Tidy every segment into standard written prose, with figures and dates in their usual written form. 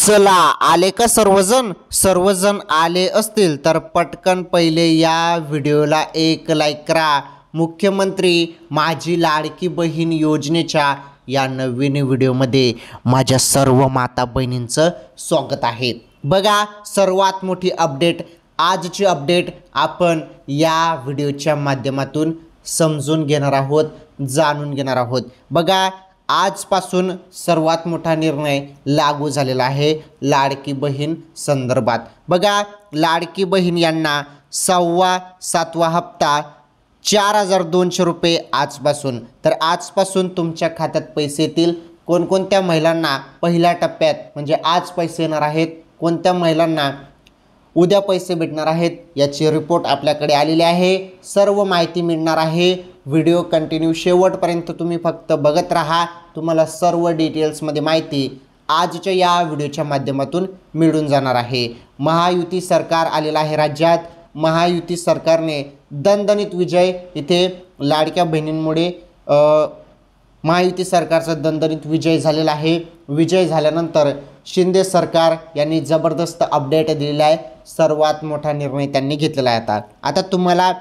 चला आले का सर्वजण आले असतील तर पटकन पहिले या व्हिडिओला एक लाईक करा। मुख्यमंत्री माझी लाडकी बहीण योजनेच्या या नवीन व्हिडिओमध्ये माझ्या सर्व माता बहिणींचं स्वागत आहे। बघा सर्वात मोठी अपडेट, आजची अपडेट आपण या व्हिडिओच्या माध्यमातून समजून घेणार आहोत, जाणून घेणार आहोत। बघा आजपासून सर्वात मोठा निर्णय लागू झालेला आहे लाडकी बहीण संदर्भात। बघा लाडकी बहीण यांना 7वा हप्ता 4200 रुपये आजपासून, तर आजपासून तुमच्या खात्यात पैसे येतील। कोणकोणत्या महिलांना पहिल्या टप्प्यात म्हणजे आज पैसे येणार आहेत, कोणत्या महिलांना उद्या पैसे भेटणार आहेत याची रिपोर्ट आपल्याकडे आलेली आहे। सर्व माहिती मिळणार आहे। व्हिडिओ कंटिन्यू शेवटपर्यंत तुम्ही फक्त बघत राहा, तुम्हाला सर्व डिटेल्समध्ये माहिती आजच्या या व्हिडिओच्या माध्यमातून मिळून जाणार आहे। महायुती सरकार आलेला आहे राज्यात। महायुती सरकारने दणदणीत विजय, इथे लाडक्या बहिणींमुळे महायुती सरकारचा दणदणीत विजय झालेला आहे। विजय झाल्यानंतर शिंदे सरकार यांनी जबरदस्त अपडेट दिलेला आहे। सर्वात मोठा निर्णय त्यांनी घेतलेला आहे। आता तुम्हाला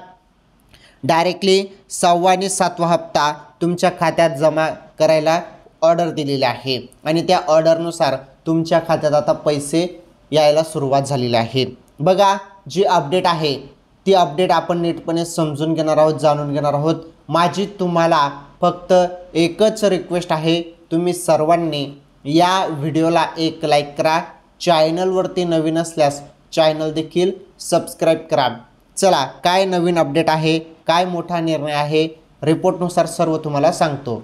डायरेक्टली 6वा आणि 7वा हप्ता तुमच्या खात्यात जमा करायला ऑर्डर दिलेली आहे आणि त्या ऑर्डरनुसार तुमच्या खात्यात आता पैसे यायला सुरुवात झालेली आहे। बघा जी अपडेट आहे ती अपडेट आपण नीटपणे समजून घेणार आहोत, जाणून घेणार आहोत। माझी तुम्हाला फक्त एकच रिक्वेस्ट आहे, तुम्ही सर्वांनी या व्हिडिओला एक लाईक करा। चॅनलवरती नवीन असल्यास चॅनल देखील सबस्क्राईब करा। चला काय नवीन अपडेट आहे, काय मोठा निर्णय आहे, रिपोर्टनुसार सर्व तुम्हाला सांगतो।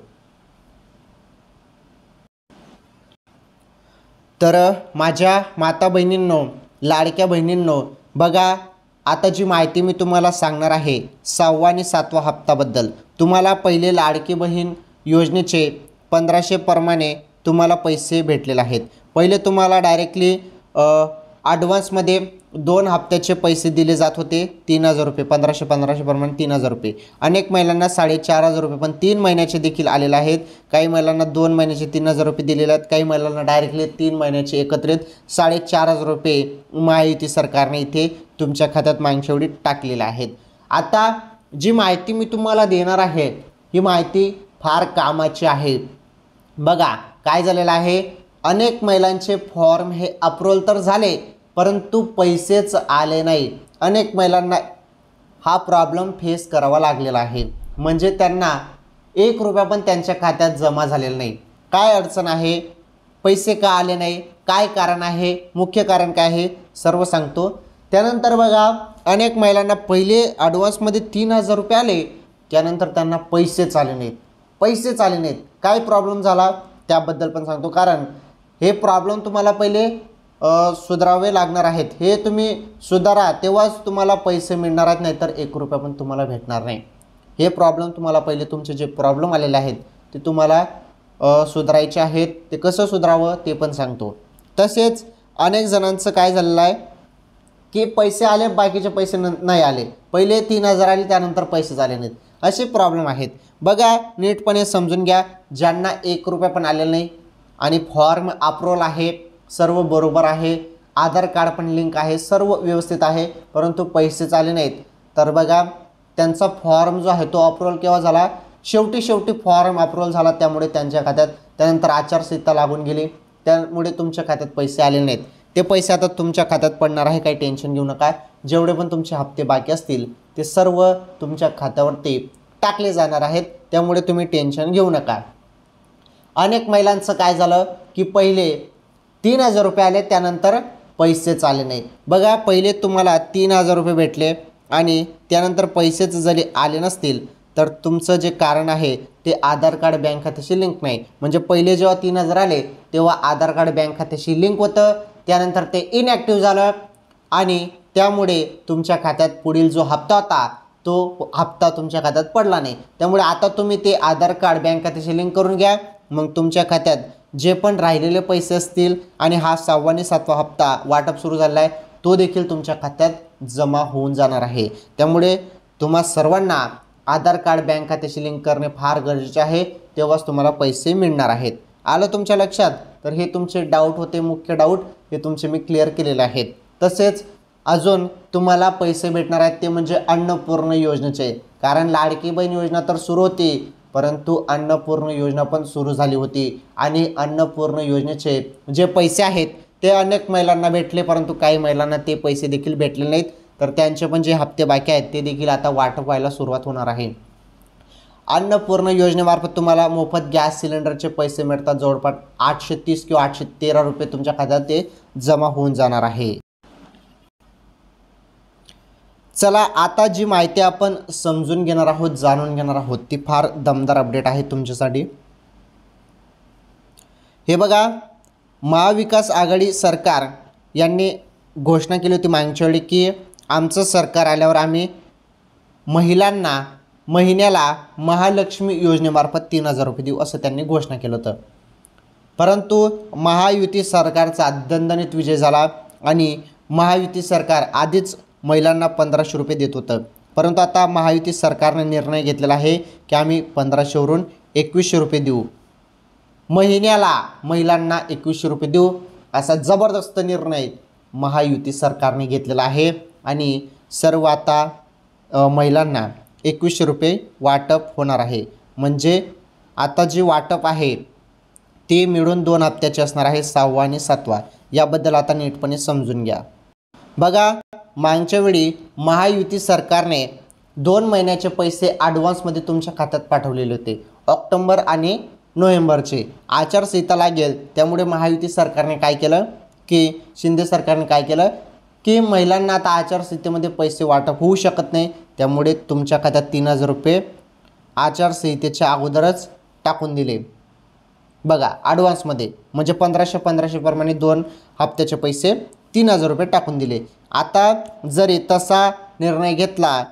तर माझ्या माता बहिणींनो, लाडक्या बहिणींनो, बघा आता जी माहिती मी तुम्हाला सांगणार आहे 6वा आणि 7वा हप्त्याबद्दल। तुम्हाला पहिले लाडकी बहीण योजनेचे 1500 प्रमाणे तुम्हाला पैसे भेटलेले आहेत। पहिले तुम्हाला डायरेक्टली ॲडव्हान्समध्ये 2 हप्त्याचे पैसे दिले जात होते 3000 रुपये, 1500 प्रमाणे 3000 रुपये। अनेक महिलांना 4500 रुपये पण 3 महिन्याचे देखील आलेले आहेत। काही महिलांना 2 महिन्याचे 3000 रुपये दिलेले आहेत, काही महिलांना डायरेक्टली 3 महिन्याचे एकत्रित 4500 रुपये महायुती सरकारने इथे तुमच्या खात्यात मागच्यावेळी टाकलेले आहेत। आता जी माहिती मी तुम्हाला देणार आहे ही माहिती फार कामाची आहे। बघा काय झालेलं आहे, अनेक महिलांचे फॉर्म हे अप्रूव्हल तर झाले परंतु पैसेच आले नाही। अनेक महिलांना हा प्रॉब्लेम फेस करावा लागलेला आहे, म्हणजे त्यांना 1 रुपया पण त्यांच्या खात्यात जमा झालेला नाही। काय अडचण आहे, पैसे का आले नाही, काय कारण आहे, मुख्य कारण काय आहे सर्व सांगतो। त्यानंतर बघा अनेक महिलांना पहिले ॲडव्हान्समध्ये 3000 रुपये आले, त्यानंतर त्यांना पैसेच आले नाहीत। काय प्रॉब्लेम झाला त्याबद्दल पण सांगतो, कारण हे प्रॉब्लेम तुम्हाला पहिले सुधारावे लागणार आहेत। हे तुम्ही सुधारा तेव्हाच तुम्हाला पैसे मिळणार आहेत, नाहीतर 1 रुपया पण तुम्हाला भेटणार नाही। हे प्रॉब्लेम तुम्हाला पहिले तुमचे जे प्रॉब्लेम आलेले आहेत ते तुम्हाला सुधारायचे आहेत। ते कसं सुधारावं ते पण सांगतो। तसेच अनेक जणांचं काय झालेलं आहे की पैसे आले, बाकीचे पैसे नाही आले, पहिले 3000 आले त्यानंतर पैसे झाले नाहीत, असे प्रॉब्लेम आहेत। बघा नीटपणे समजून घ्या, ज्यांना 1 रुपया पण आलेला नाही आणि फॉर्म अप्रूव्हल आहे, सर्व बरोबर आहे, आधार कार्ड पण लिंक आहे, सर्व व्यवस्थित आहे, परंतु पैसेच आले नाहीत, तर बघा त्यांचा फॉर्म जो आहे तो अप्रूव्हल केव्हा झाला, शेवटी फॉर्म अप्रूव्हल झाला, त्यामुळे त्यांच्या खात्यात त्यानंतर आचारसंहिता लागून गेली, त्यामुळे तुमच्या खात्यात पैसे आले नाहीत। ते पैसे आता तुमच्या खात्यात पडणार आहे, काही टेन्शन घेऊ नका। जेवढे पण तुमचे हप्ते बाकी असतील ते सर्व तुमच्या खात्यावरती टाकले जाणार आहेत, त्यामुळे तुम्ही टेन्शन घेऊ नका। अनेक महिलांचं काय झालं की पहिले 3000 रुपये आले त्यानंतर पैसेच आले नाहीत। बघा पहिले तुम्हाला 3000 रुपये भेटले आणि त्यानंतर पैसेच जरी आले नसतील तर तुमचं जे कारण आहे ते आधार कार्ड बँक खात्याशी लिंक नाही। म्हणजे पहिले जेव्हा 3000 आले तेव्हा आधार कार्ड बँक खात्याशी लिंक होतं, त्यानंतर ते इनॲक्टिव्ह झालं आणि त्यामुळे तुमच्या खात्यात पुढील जो हप्ता होता तो हप्ता तुमच्या खात्यात पडला नाही। त्यामुळे आता तुम्ही ते आधार कार्ड बँक खात्याशी लिंक करून घ्या, मग तुमच्या खात्यात जे पण राहिलेले पैसे असतील आणि हा 6वा आणि 7वा हप्ता वाटप सुरू झाला आहे तो देखील तुमच्या खात्यात जमा होऊन जाणार आहे। त्यामुळे तुम्हा सर्वांना आधार कार्ड बँक खात्याशी लिंक करणे फार गरजेचे आहे, तेव्हाच तुम्हाला पैसे मिळणार आहेत। आलं तुमच्या लक्षात? तर हे तुमचे डाऊट होते, मुख्य डाऊट हे तुमचे मी क्लिअर केलेले आहेत. तसेच अजून तुम्हाला पैसे भेटणार आहेत ते म्हणजे अन्नपूर्ण योजनेचे. कारण लाडकी बहीण योजना तर सुरू होती, परंतु अन्नपूर्ण योजना पण सुरू झाली होती आणि अन्नपूर्ण योजनेचे जे पैसे आहेत ते अनेक महिलांना भेटले, परंतु काही महिलांना ते पैसे देखील भेटले नाहीत. तर त्यांचे पण जे हप्ते बाकी आहेत ते देखील आता वाटप व्हायला सुरुवात होणार आहे. अन्नपूर्ण योजनेमार्फत तुम्हाला मोफत गॅस सिलेंडरचे पैसे मिळतात. जवळपास 830 किंवा 813 रुपये तुमच्या खात्यात ते जमा होऊन जाणार आहे. चला आता जी माहिती आपण समजून घेणार आहोत, जाणून घेणार आहोत, ती फार दमदार अपडेट आहे तुमच्यासाठी. हे बघा, महाविकास आघाडी सरकार यांनी घोषणा केली होती मागच्या वेळी की आमचं सरकार आल्यावर आम्ही महिलांना महिन्याला महालक्ष्मी योजनेमार्फत 3000 रुपये देऊ, असं त्यांनी घोषणा केलं होतं. परंतु महायुती सरकारचा दणदणीत विजय झाला आणि महायुती सरकार आधीच महिलांना 1500 रुपये देत होतं. परंतु आता महायुती सरकारने निर्णय घेतलेला आहे की आम्ही 1500 वरून 2100 रुपये देऊ, महिन्याला महिलांना 2100 रुपये देऊ, असा जबरदस्त निर्णय महायुती सरकारने घेतलेला आहे. आणि सर्व आता महिलांना 2100 रुपये वाटप होणार आहे. म्हणजे आता जे वाटप आहे ते मिळून 2 हप्त्याचे असणार आहे, 6वा आणि 7वा. याबद्दल आता नीटपणे समजून घ्या. बघा, मागच्या वेळी महायुती सरकारने 2 महिन्याचे पैसे ॲडव्हान्समध्ये तुमच्या खात्यात पाठवलेले होते, ऑक्टोबर आणि नोव्हेंबरचे. आचारसंहिता लागेल त्यामुळे महायुती सरकारने काय केलं की शिंदे सरकारने काय केलं की महिलांना आता आचारसंहितेमध्ये पैसे वाटप होऊ शकत नाही, त्यामुळे तुमच्या खात्यात 3000 रुपये आचारसंहितेच्या अगोदरच टाकून दिले. बघा, ॲडव्हान्समध्ये म्हणजे 1500 प्रमाणे 2 हप्त्याचे पैसे 3000 रुपये टाकून दिले. आता जरी तसा निर्णय घेतला,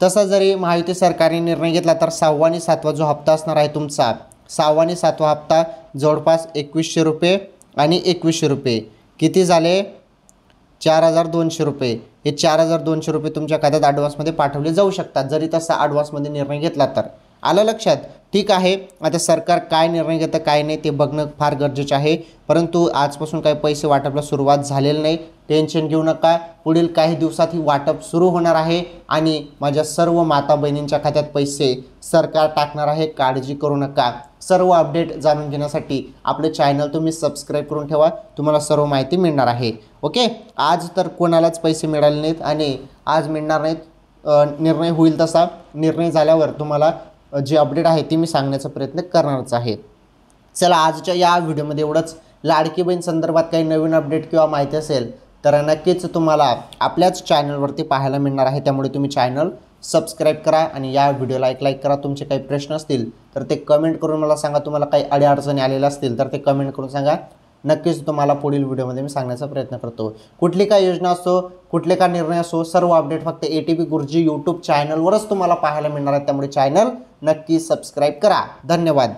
तसा जरी महायुती सरकारने निर्णय घेतला तर 6वा आणि 7वा जो हप्ता असणार आहे तुमचा, 6वा आणि 7वा हप्ता जवळपास 2100 रुपये आणि 2100 रुपये किती झाले, 4200 रुपये. हे 4200 रुपये तुमच्या खात्यात ॲडव्हान्समध्ये पाठवले जाऊ शकतात जरी तसा ॲडव्हान्समध्ये निर्णय घेतला तर. आलं लक्षात? ठीक आहे. आता सरकार काय निर्णय घेतं काय नाही ते बघणं फार गरजेचं आहे. परंतु आजपासून काही पैसे वाटपला सुरुवात झालेली नाही, टेन्शन घेऊ नका. पुढील काही दिवसात ही वाटप सुरू होणार आहे आणि माझ्या सर्व माता बहिणींच्या खात्यात पैसे सरकार टाकणार आहे, काळजी करू नका. सर्व अपडेट जाणून घेण्यासाठी आपले चॅनल तुम्ही सबस्क्राईब करून ठेवा, तुम्हाला सर्व माहिती मिळणार आहे. ओके, आज तर कोणालाच पैसे मिळाले नाहीत आणि आज मिळणार नाहीत. निर्णय होईल तसा निर्णय झाल्यावर तुम्हाला जे अपडेट आहे ते मी सांगण्याचा प्रयत्न करणारच आहे. चला, आजच्या या व्हिडिओमध्ये एवढंच. लाडकी बहीण संदर्भात काही नवीन अपडेट किंवा माहिती असेल तर नक्कीच तुम्हाला आपल्याच चॅनलवरती पाहायला मिळणार आहे. त्यामुळे तुम्ही चॅनल सबस्क्राईब करा आणि या व्हिडिओला एक लाईक करा. तुमचे काही प्रश्न असतील तर ते कमेंट करून मला सांगा. तुम्हाला काही अडीअडचणी आलेल्या असतील तर ते कमेंट करून सांगा. नक्कीच तुम्हाला पुढील व्हिडिओमध्ये मी सांगण्याचा प्रयत्न करतो. कुठली काय योजना असो, कुठले का निर्णय असो, सर्व अपडेट फक्त ATP गुरुजी यूट्यूब चॅनलवरच तुम्हाला पाहायला मिळणार आहे. त्यामुळे चॅनल नक्की सबस्क्राईब करा. धन्यवाद.